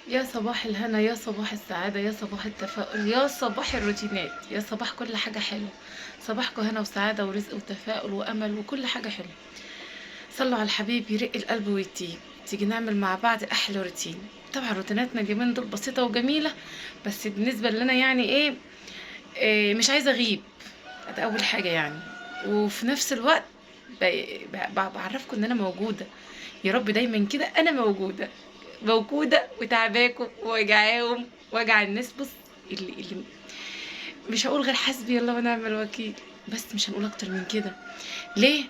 يا صباح الهنا، يا صباح السعادة، يا صباح التفاؤل، يا صباح الروتينات، يا صباح كل حاجة حلوة. صباحكم هنا وسعادة ورزق وتفاؤل وأمل وكل حاجة حلوة. صلوا على الحبيب يرق القلب ويطيب. تيجي نعمل مع بعض أحلى روتين. طبعا روتيناتنا اليومين دول بسيطة وجميلة، بس بالنسبة لنا يعني إيه مش عايزة أغيب. ده أول حاجة يعني. وفي نفس الوقت بعرفكم إن أنا موجودة. يا رب دايما كده أنا موجودة، موجودة وتعباكم ووجعاهم وجع الناس. بص، اللي مش هقول غير حسبي الله ونعم الوكيل، بس مش هنقول اكتر من كده. ليه؟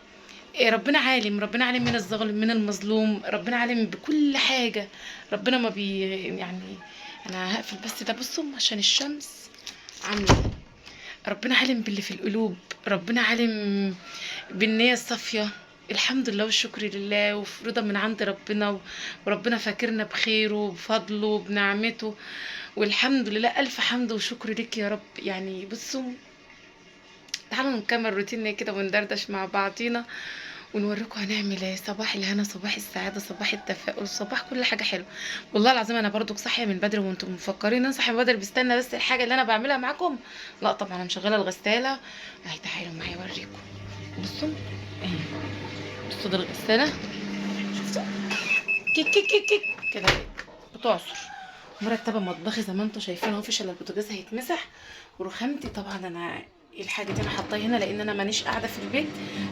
إيه، ربنا عالم، ربنا عالم من الظالم من المظلوم، ربنا عالم بكل حاجة. ربنا ما بي يعني. انا هقفل بس ده بصوا عشان الشمس عاملة. ربنا عالم باللي في القلوب، ربنا عالم بالنية الصافية. الحمد لله والشكر لله وفي رضا من عند ربنا وربنا فاكرنا بخيره وبفضله وبنعمته. والحمد لله ألف حمد وشكر لك يا رب. يعني بصوا، تعالوا نكمل روتيننا كده وندردش مع بعضينا ونوريكم هنعمل ايه. صباح الهنا، صباح السعادة، صباح التفاؤل، صباح كل حاجة حلوة. والله العظيم انا برضو صاحية من بدري وانتم مفكرين ان انا صاحية من بدري بستنى بس الحاجة اللي انا بعملها معاكم. لا طبعا انا مشغلة الغسالة اهي. تعالوا معايا اوريكم. بصوا اهي، بصوا دي الغسالة. شفتوا؟ كيك كيك كيك كيك كده بتعصر. مرتبه مطبخي زي ما انتم شايفين اهو. مفيش الا البوتاجاز هيتمسح. ورخامتي طبعا انا الحاجه دي انا حاطاها هنا لان انا مانيش قاعده في البيت.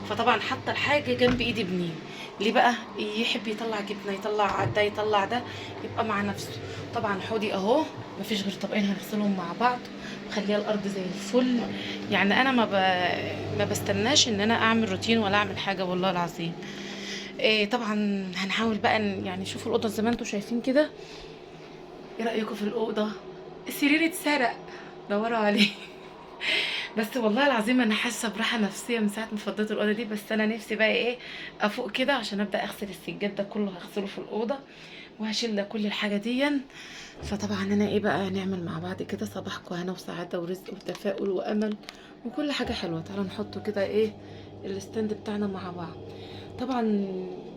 فطبعا حاطه الحاجه جنب ايدي بنين. ليه بقى؟ يحب يطلع جبنه، يطلع ده، يطلع ده، يبقى مع نفسه. طبعا حوضي اهو، مفيش غير طبقين هنغسلهم مع بعض. مخليه الارض زي الفل. يعني انا ما بستناش ان انا اعمل روتين ولا اعمل حاجه والله العظيم. إيه طبعا. هنحاول بقى يعني شوفوا الاوضه زي ما انتم شايفين كده. ايه رايكم في الاوضه؟ السرير اتسرق، دوروا عليه. بس والله العظيم انا حاسه براحه نفسيه من ساعه ما فضيت الاوضه دي. بس انا نفسي بقى ايه، افوق كده عشان ابدا اغسل السجاد ده كله. هغسله في الاوضه وهشيل ده كل الحاجه دي. فطبعا انا ايه بقى نعمل مع بعض كده صباحكم هنا وسعاده ورزق وتفاؤل وامل وكل حاجه حلوه. تعالوا نحطه كده ايه، الستاند بتاعنا مع بعض. طبعا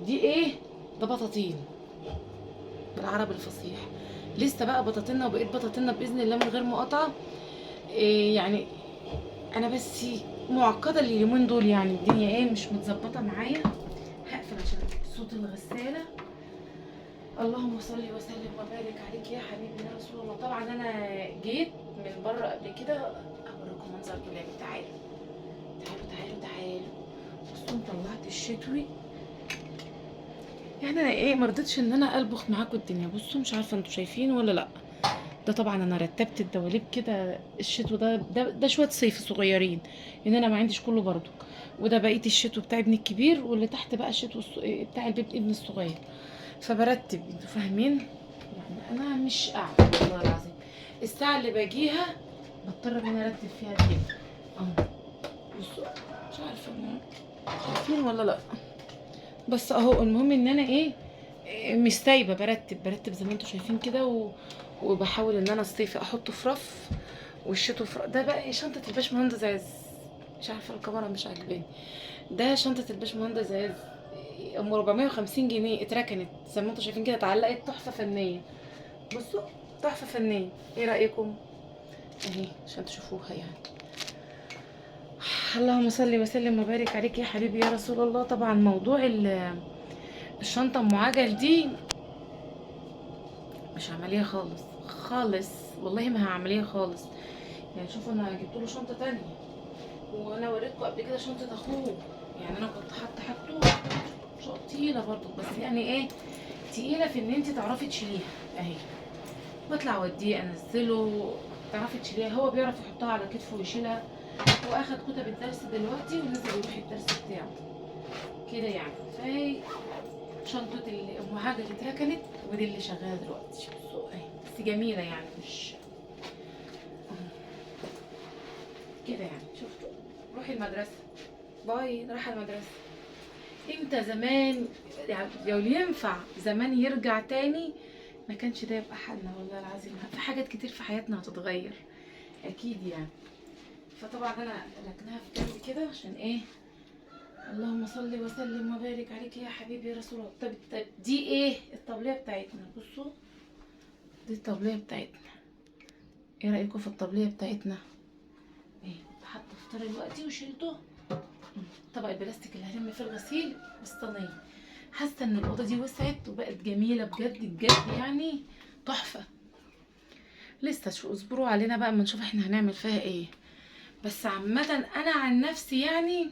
دي ايه؟ ده بطاطين بالعربي الفصيح. لسه بقى بطاطينا وبقيت بطاطينا باذن الله من غير مقاطعه. إيه يعني. انا بس معقده اليومين دول، يعني الدنيا ايه مش متظبطه معايا. هقفل عشان صوت الغساله. اللهم صل وسلم وبارك عليك يا حبيبي يا رسول الله. طبعا انا جيت من بره قبل كده اوريكم منظر دولابي. تعالوا تعالوا تعالوا تعالوا. بصوا طلعت الشتوي. يعني انا ايه مرضتش ان انا البخ معاكم الدنيا. بصوا مش عارفه انتوا شايفين ولا لا. ده طبعا انا رتبت الدواليب كده. الشتو ده شويه صيف صغيرين، ان انا ما عنديش كله برضو. وده بقيه الشتو بتاع ابني الكبير، واللي تحت بقى الشتو بتاع ابني الصغير. فبرتب، انتوا فاهمين. يعني انا مش قاعده والله العظيم. الساعه اللي باجيها بضطر ان انا ارتب فيها دي اهو. بصوا مش عارفه عارفين ولا لا. بس اهو المهم ان انا ايه، مش سايبه، برتب زي ما انتم شايفين كده وبحاول ان انا الصيف احطه في رف والشتو في رف. ده بقى شنطه الباشمهندس عز. مش عارفه الكاميرا مش عاجباني. ده شنطه الباشمهندس عز. ام 450 جنيه اتركنت زي ما انتم شايفين كده، اتعلقت تحفه فنيه. بصوا تحفه فنيه. ايه رايكم؟ اهي عشان تشوفوها يعني. اللهم صل وسلم وبارك عليك يا حبيبي يا رسول الله. طبعا موضوع الشنطه ام عجل دي مش عمليه خالص خالص. والله ما هي عمليه خالص. يعني شوفوا انا جبت له شنطه تانية. وانا وريتكم قبل كده شنطه اخوه. يعني انا كنت حاطه تقيله برضو، بس يعني ايه، تقيله في ان انت تعرفي تشيليها. اهي بطلع اوديه انزله، تعرفي تشيليها. هو بيعرف يحطها على كتفه ويشيلها. هو اخد كتب الدرس دلوقتي ونزل يروح الدرس بتاعه كده يعني. فهي شنطة ام حاجة اللي اتركنت ودي اللي شغالة دلوقتي. بصوا اهي بس جميلة يعني مش كده يعني. شفتوا؟ روحي المدرسة. باي رايحة المدرسة. امتى زمان يعني لو ينفع زمان يرجع تاني ما كانش ده يبقى حالنا. والله العظيم في حاجات كتير في حياتنا هتتغير اكيد يعني. فطبعا انا ركناها في جنبي كده عشان ايه. اللهم صل وسلم وبارك عليك يا حبيبي يا رسول الله. طب دي ايه الطبلية بتاعتنا؟ بصوا دي الطبلية بتاعتنا. ايه رأيكم في الطبلية بتاعتنا؟ ايه، حاطه فطار دلوقتي وشيلته. طبق البلاستيك اللي هرمي في الغسيل والصينيه. حاسه ان الاوضه دي وسعت وبقت جميله بجد بجد، يعني تحفه. لسه شو اصبروا علينا بقى اما نشوف احنا هنعمل فيها ايه. بس عامه انا عن نفسي يعني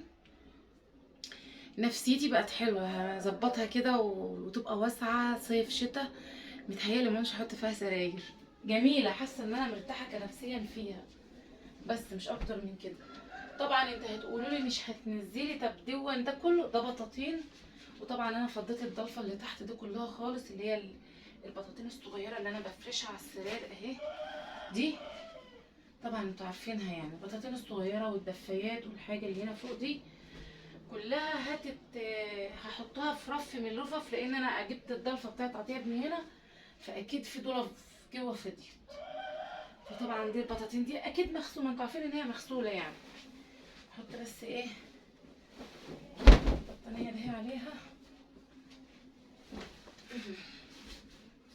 نفسيتي بقت حلوه، هظبطها كده وتبقى واسعه صيف شتاء. متهيألي مش هحط فيها سراير. جميله، حاسه ان انا مرتاحه كنفسيا فيها، بس مش اكتر من كده. طبعا انت هتقولوا لي مش هتنزلي، طب دون ده كله ده بطاطين. وطبعا انا فضيت الضلفه اللي تحت دي كلها خالص، اللي هي البطاطين الصغيره اللي انا بفرشها على السرير اهي. دي طبعا انتوا عارفينها، يعني البطاطين الصغيره والدفايات والحاجه اللي هنا فوق دي كلها هحطها في رف من الرفف، لان انا جبت الضلفه بتاعت عطيه من هنا، فاكيد في دولاب جوه فضيت. فطبعا دي البطاطين دي اكيد مغسوله، انتوا عارفين ان هي مغسوله يعني. احط بس ايه البطانيه دي عليها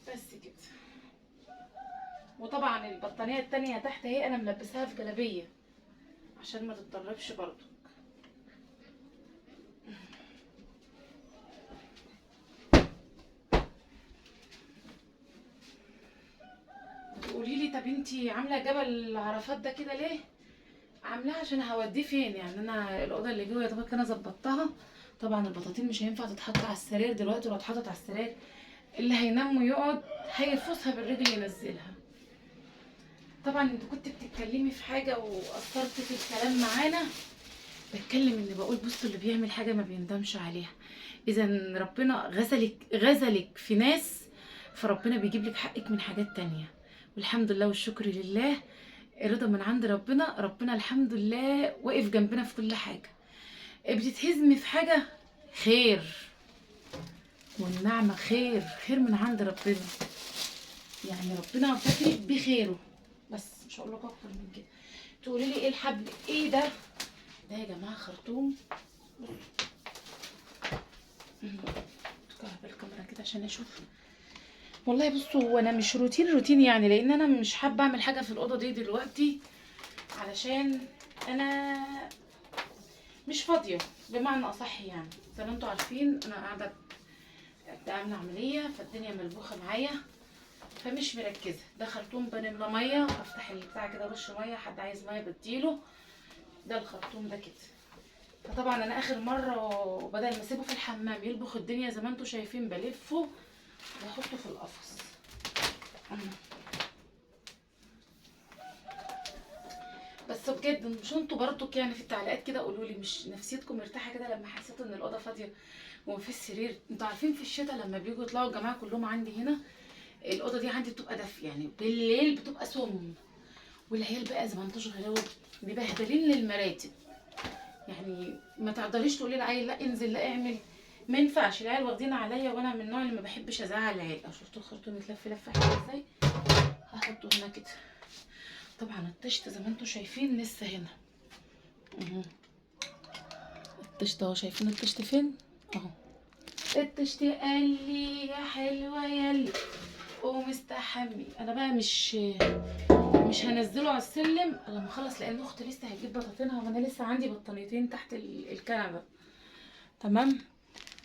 بس كده. وطبعا البطانيه التانية تحت اهي انا ملبساها في جلابيه عشان ما تتطربش برضو. تقولي لي طب انتي عامله جبل عرفات ده كده ليه؟ عاملاه عشان هوديه فين، يعني انا الاوضه اللي جوه يا دوبك انا ظبطتها. طبعا البطاطين مش هينفع تتحط على السرير دلوقتي، لو اتحطت على السرير اللي هينام ويقعد هيرفسها بالرجل ينزلها. طبعا انت كنت بتتكلمي في حاجه وقصرت في الكلام معانا. بتكلم اني بقول بصوا اللي بيعمل حاجه ما بيندمش عليها. اذا ربنا غزلك في ناس، فربنا بيجيب لك حقك من حاجات تانية. والحمد لله والشكر لله، الرضا من عند ربنا. ربنا الحمد لله واقف جنبنا في كل حاجه. بتتهزمي في حاجه، خير والنعمه خير، خير من عند ربنا. يعني ربنا فاكرك بخيره، بس مش هقول لكم اكتر من كده. تقولي لي ايه الحبل ايه ده؟ ده يا جماعه خرطوم. تكهرب الكاميرا كده عشان اشوف. والله بصوا هو انا مش روتين يعني، لان انا مش حابه اعمل حاجه في الاوضه دي دلوقتي، علشان انا مش فاضيه بمعنى اصح. يعني زي ما انتوا عارفين انا قاعده عامله عمليه، فالدنيا ملبوخه معايا، فمش مركزه. ده خرطوم بنملى ميه، افتح البتاع كده رش ميه، حد عايز ميه بديله. ده الخرطوم ده كده. فطبعا انا اخر مره بدل ما اسيبه في الحمام يلبخ الدنيا زي ما انتوا شايفين بلفه واحطه في القفص. بس بجد مش انتوا برضك يعني في التعليقات كده قولوا لي مش نفسيتكم مرتاحه كده لما حسيتوا ان الاوضه فاضيه ومفيش سرير؟ انتوا عارفين في الشتاء لما بيجوا يطلعوا الجماعه كلهم عندي هنا، الاوضه دي عندي بتبقى دافيه، يعني بالليل بتبقى سم. والعيال بقى زي ما انتوا شغالين مبهدلين للمراتب، يعني ما تقدريش تقولي للعيل لا انزل لا اعمل، ما ينفعش. العيال واخدين عليا، وانا من النوع اللي ما بحبش ازعل العيال. او شفتوا الخرطوم يتلف لفه حلوه ازاي؟ هحطه هنا كده. طبعا الطشت زي ما انتوا شايفين لسه هنا اهو. الطشت اهو، شايفين الطشت فين اهو. الطشت قال لي يا حلوه ياللي قوم استحمي. انا بقى مش هنزله على السلم الا لما اخلص، لان اختي لسه هتجيب بطاطينها، وانا لسه عندي بطانيتين تحت الكنبه. تمام.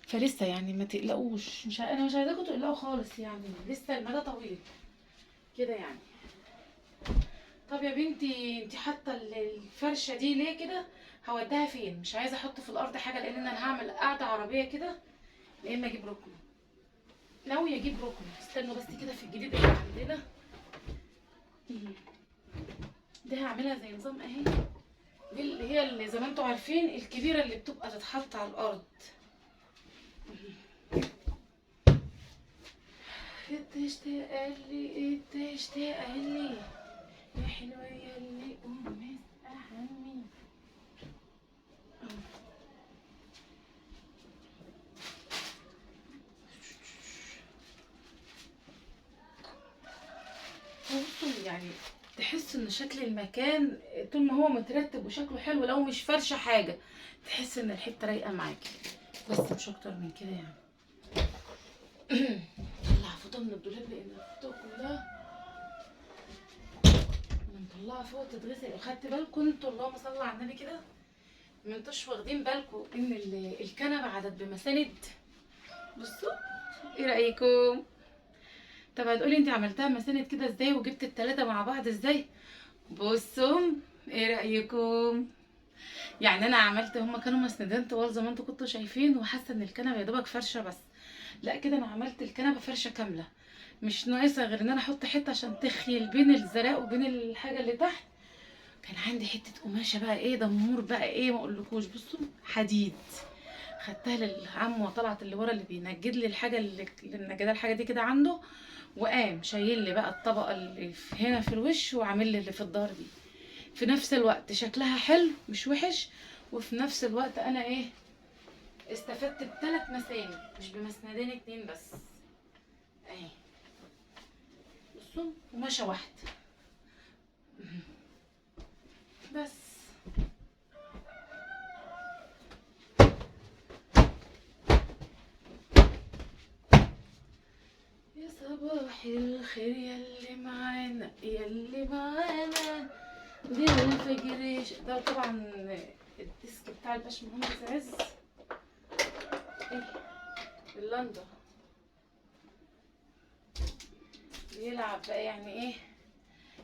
فلسه يعني ما تقلقوش، انا مش عايزاكم تقلقوا خالص، يعني لسه المدى طويل كده يعني. طب يا بنتي انتي حاطه الفرشه دي ليه كده؟ هوديها فين؟ مش عايزه احط في الارض حاجه، لان انا هعمل قاعده عربيه كده، يا اما اجيب ركن. ناويه اجيب ركن، استنوا بس كده في الجديد اللي عندنا. دي هعملها زي نظام اهي، دي اللي هي اللي زي ما انتوا عارفين الكبيره اللي بتبقى تتحط على الارض. تشتاق لي تشتاق لي يا حلوه ياللي قوم استحمي. بصوا يعني تحس ان شكل المكان طول ما هو مترتب وشكله حلو، لو مش فرشه حاجه تحس ان الحته رايقه معاكي، بس مش اكتر من كده يعني. طلع فوطه من الدولاب لان الفوطه كلها طلعها فوق تتغسل. وخدت بالكم انتوا اللهم صل على النبي كده، ما انتوش واخدين بالكم ان الكنبه عدد بمساند؟ بصوا ايه رايكم؟ طب هتقولي انت عملتها مساند كده ازاي وجبت التلاته مع بعض ازاي؟ بصوا ايه رايكم؟ يعني انا عملت، هما كانوا مسندين طوال زي ما انتوا كنتوا شايفين، وحاسه ان الكنبه يا دوبك فرشه بس. لا كده انا عملت الكنبه فرشه كامله، مش ناقصه غير ان انا احط حته عشان تخيل بين الزراق وبين الحاجه اللي تحت. كان عندي حته قماشه بقى ايه دمور بقى ايه ما اقولكوش، بصوا حديد. خدتها للعم وطلعت اللي ورا اللي بينجد لي الحاجه اللي منجده الحاجه دي كده عنده، وقام شايل لي بقى الطبقه اللي هنا في الوش وعامل لي اللي في الظهر دي. في نفس الوقت شكلها حلو مش وحش، وفي نفس الوقت انا ايه استفدت ب3 مساني مش بمسندين 2 بس. اهي بصوا قماشه واحده بس. يا صباح الخير ياللي معانا ياللي معانا دي الفجر. ده طبعا الديسك بتاع الباشمهندس عز ايه اللندا بيلعب بقى يعني ايه،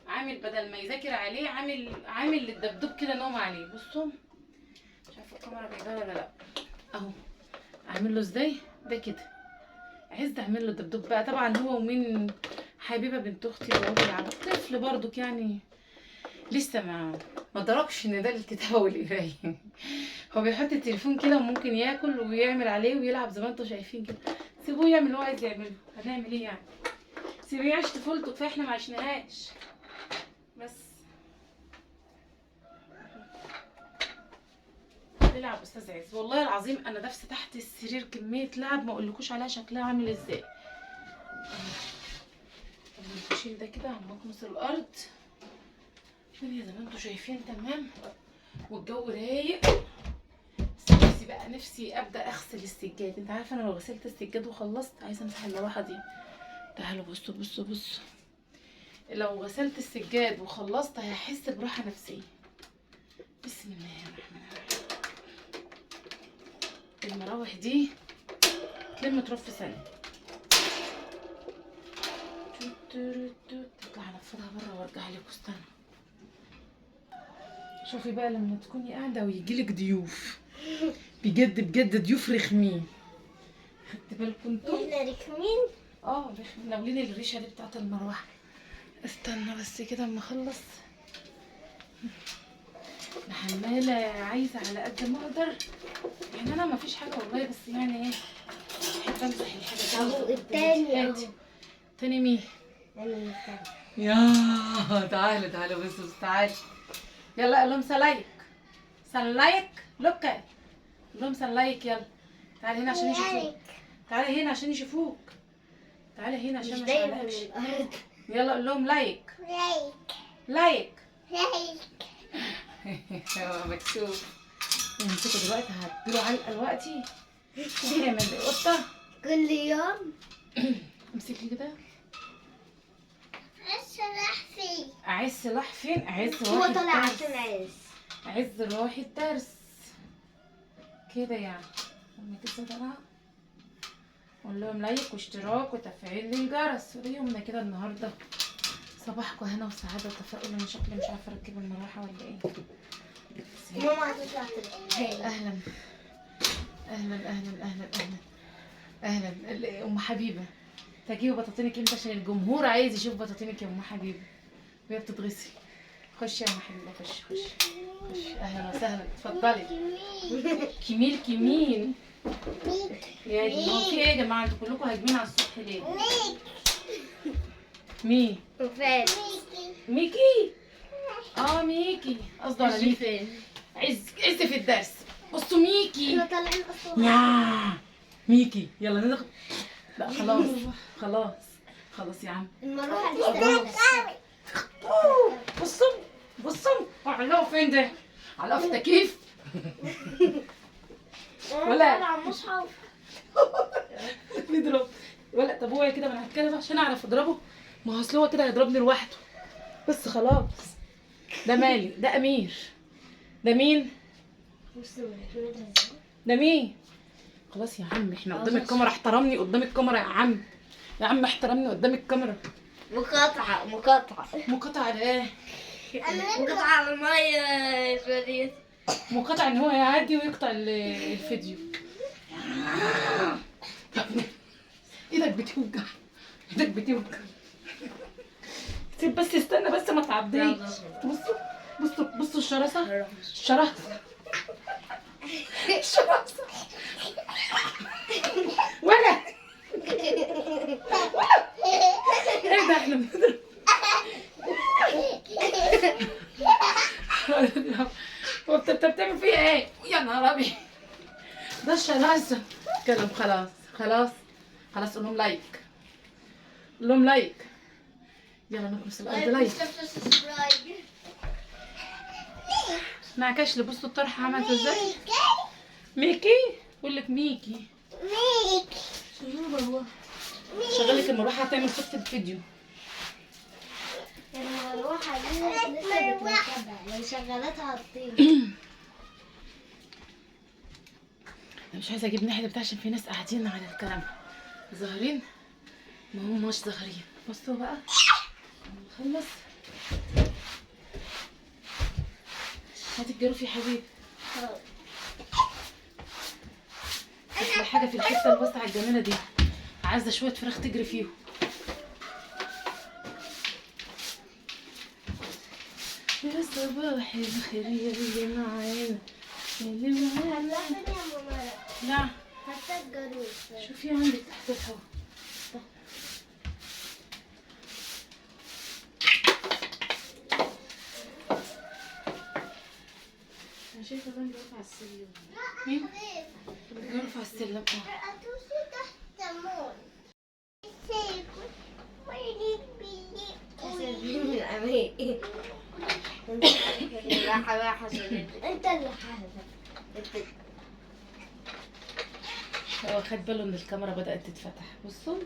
عامل بدل ما يذاكر عليه عامل للدبدوب كده نوم عليه. بصوا مش عارفه الكاميرا جايباها ولا لا، اهو عامل له ازاي ده كده. عايز اعمل له دبدوب بقى، طبعا هو ومين حبيبه بنت اختي بيقعدوا يلعبوا، طفل برضك يعني لسه ما دركش ان ده الكتابه والقرايه. هو بيحط التليفون كده وممكن ياكل ويعمل عليه ويلعب زي ما انتم شايفين كده. سيبوه يعمل اللي هو عايز يعمله، هنعمل ايه يعني؟ سيبوه يعيش طفولته، فاحنا ما عشناهاش بس. بيلعب استاذ عز والله العظيم، انا دافسه تحت السرير كميه لعب ما اقولكوش عليها شكلها عامل ازاي. نشيل ده كده عم نكنس الارض. الدنيا زي ما انتم شايفين تمام والجو رايق. بس نفسي بقى ابدا اغسل السجاد. انت عارفه انا لو غسلت السجاد وخلصت عايزه امسح المروحه دي. تعالوا بصوا بصوا بصوا، لو غسلت السجاد وخلصت هحس براحه نفسيه. بسم الله الرحمن الرحيم. المراوح دي تلم تروح في ثانيه. تطلع انفضها بره وارجع لكم. استنى شوفي بقى لما تكوني قاعده ويجيلك ضيوف، بجد بجد ضيوف رخمين. خدت بالكم انتوا؟ احنا رخمين؟ رخمين ناولين الريشه دي بتاعت المروحه. استنى بس كده اما اخلص. الحماله عايزه على قد ما اقدر، يعني انا ما فيش حاجه والله، بس يعني ايه بحب امسح الحاجه اهو التاني اهو. تاني مين؟ التاني. يا تعالى بس تعالي. يلا قول لهم سلايك سلايك لوكا، قول لهم سلايك. يلا تعالي هنا عشان يشوفوك. تعالي هنا عشان يشوفوك. تعالي هنا عشان ما يشوفوكش. يلا قول لهم لايك لايك. هو مكسوف. امسكوا دلوقتي هديله علقه دلوقتي. احنا من القطه كل يوم. امسكي كده. السلاح فين؟ عايز سلاح فين؟ عايز هو روح طلع الدرس. عشان عايز. عايز روح الدرس كده يعني. لما كده طلع قول لهم لايك واشتراك وتفعيل للجرس. وده يومنا كده النهارده. صباحكم هنا وسعاده وتفاؤل. انا شكلي مش عارفه اركب المروحه ولا ايه. ماما هتطلع تاني. اهلا اهلا اهلا اهلا اهلا اهلا. ام حبيبه تجيبي بطاطينك امتى عشان الجمهور عايز يشوف بطاطينك يا ام حبيبه وهي بتتغسل. خشي يا ام حبيبه خشي. اهلا وسهلا اتفضلي. كمين يا دي هو في ايه يا جماعه؟ انتوا كلكم هاجمين على الصبح ليه؟ مين؟ وفين؟ ميكي. ميكي قصده على مين؟ فين؟ عز في الدرس. بصوا ميكي. احنا طالعين اصلا. يا ميكي يلا ندخل. لا خلاص يا عم. المروحه دي استنى. بصوا علقوا فين ده؟ علقوا في التكييف ولا على المصحف. بيضرب ولا؟ طب هو كده ما انا هتكلم عشان اعرف اضربه. ما هو اصل هو كده هيضربني لوحده. بس خلاص ده مالي، ده امير. ده مين؟ ده مين؟ خلاص يا عم احنا قدام الكاميرا، احترمني قدام الكاميرا يا عم. يا عم احترمني قدام الكاميرا. مقاطعة. مقاطعة لايه؟ مقاطعة على المية شوية. مقاطعة ان هو يعدي ويقطع الفيديو. ايدك بتوجع، ايدك بتوجع. سيب بس، استنى بس ما تعديش. بصوا الشراسة. الشراسة ولا ايه ده؟ احنا بنضرب. هو انت بتعمل فيها ايه؟ يا نهار ابيض. ده الشراسة. كلام. خلاص قول لهم لايك. قول لهم لايك. يلا نخلص الارض لايك. نعكش لي. بصوا الطرحه عملت ازاي. ميكي. بقول لك ميكي. شغلك المروحه هتعمل صوت الفيديو. المروحة دي لسه بتركبها، لو شغلتها هتطير. انا مش عايزه اجيب ناحيه بتاع عشان في ناس قاعدين على الكلام ظاهرين ما هماش ظاهرين. بصوا بقى نخلص. هات الجاروف يا حبيبي. احلى حاجه في الحته الواسعه الجميله دي. عايزه شويه فراخ تجري فيهم. يا صباح الخير يا اللي معانا اللي معانا. لا حتى الجاروف. شوفي عندك تحت الهوا. انا شايفه ده بيقف على السلم. مين؟ بيقف على السلم. انت اللي حاسب. هو خد باله ان الكاميرا بدأت تتفتح. بصوا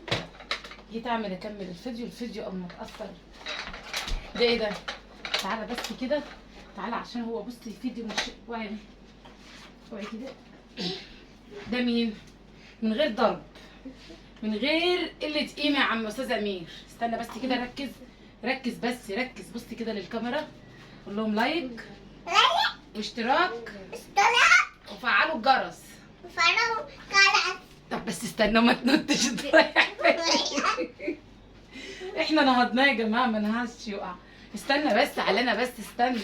جيت اكمل الفيديو قبل ما اتأثر. ده ايه ده؟ تعالى بس كده، تعالى عشان هو بصي الفيديو مش واعي كده. ده مين؟ من غير ضرب، من غير قلة قيمة يا عم استاذ امير. استنى بس كده، ركز بصي كده للكاميرا. قول لهم لايك واشتراك وفعلوا الجرس. طب بس استنى ما تنطش. احنا نهضناه يا جماعه، ما نهزش يقع. استنى بس علينا بس، استنى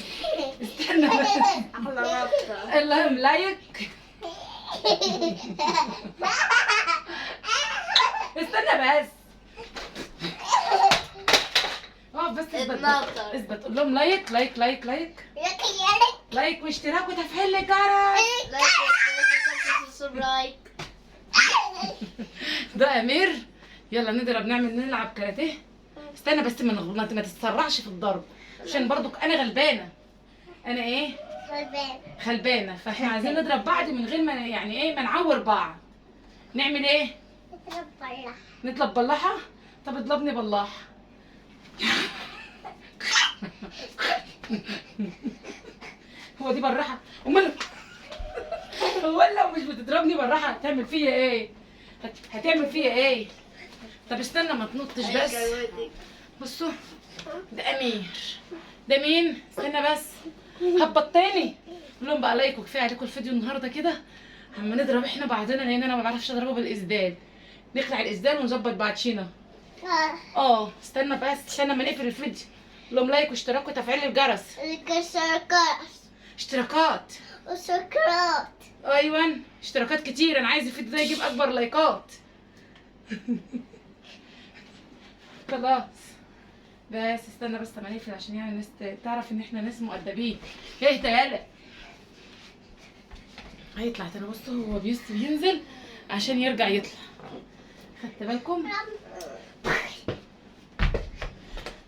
بس. اللهم لايك. استنى بس. بس اثبت. قول لهم لايك لايك واشتراك وتفعيل الجرس. ده امير. يلا نضرب، نلعب كاراتيه. استنى بس ما تتسرعش في الضرب عشان برضو انا غلبانه. انا ايه؟ غلبانه. فاحنا عايزين نضرب بعض من غير ما يعني ايه، ما نعور بعض. نعمل ايه؟ نضرب بلاحه. طب اضربني بلاحه. هو دي براحه؟ امال هو لو مش بتضربني براحه هتعمل فيا ايه؟ طب استنى ما تنطش بس. بصوا ده امير. ده مين؟ استنى بس. هبط تاني. قول لهم بقى لايك وكفايه عليكم الفيديو النهارده كده. اما نضرب احنا بعضنا لان انا ما بعرفش اضربه بالاسدال. نخلع الاسدال ونظبط بعضينا. استنى ما نقفل الفيديو. قول لهم لايك واشتراك وتفعيل الجرس. اشتراكات. ايوه اشتراكات كتير. انا عايز الفيديو ده يجيب اكبر لايكات. خلاص بس استنى بس ما نقفل عشان يعني الناس تعرف ان احنا ناس مؤدبين. اهدى يالا. هيطلع تاني. بصوا هو بينزل عشان يرجع يطلع. خدت بالكم؟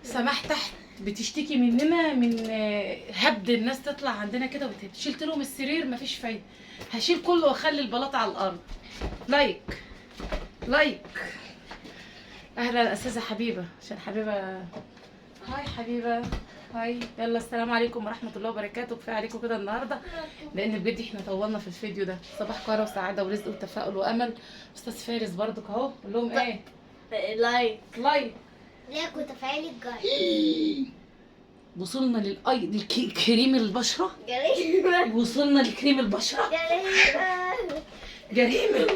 سماح تحت بتشتكي مننا من هبد الناس تطلع عندنا كده شلت لهم السرير مفيش فايده. هشيل كله واخلي البلاط على الارض. لايك. اهلا استاذه حبيبه. عشان حبيبه هاي حبيبه. هاي يلا، السلام عليكم ورحمه الله وبركاته. كفايه عليكم كده النهارده، لان بجد احنا طولنا في الفيديو ده. صباح خير وسعاده ورزق وتفاؤل وامل. استاذ فارس برضك اهو، قول لهم ايه؟ لايك لايك. ليك وتفعيل الجرس. وصلنا كريم البشره. جريمة وصلنا لكريم البشره. جريمة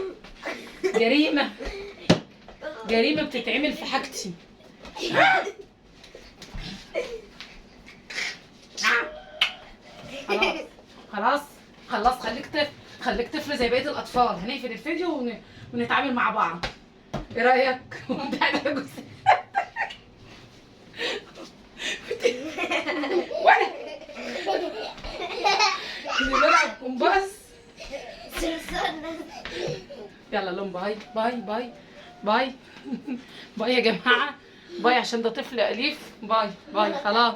جريمه. جريمه بتتعمل في حاجتي. خلاص خلاص، خليك طفل زي بقيه الاطفال. هنقفل الفيديو ونتعامل مع بعض. ايه رايك؟ وانا بنلعب كومباس. يلا لهم باي باي باي باي. باي يا جماعه، باي عشان ده طفل اليف. باي باي خلاص.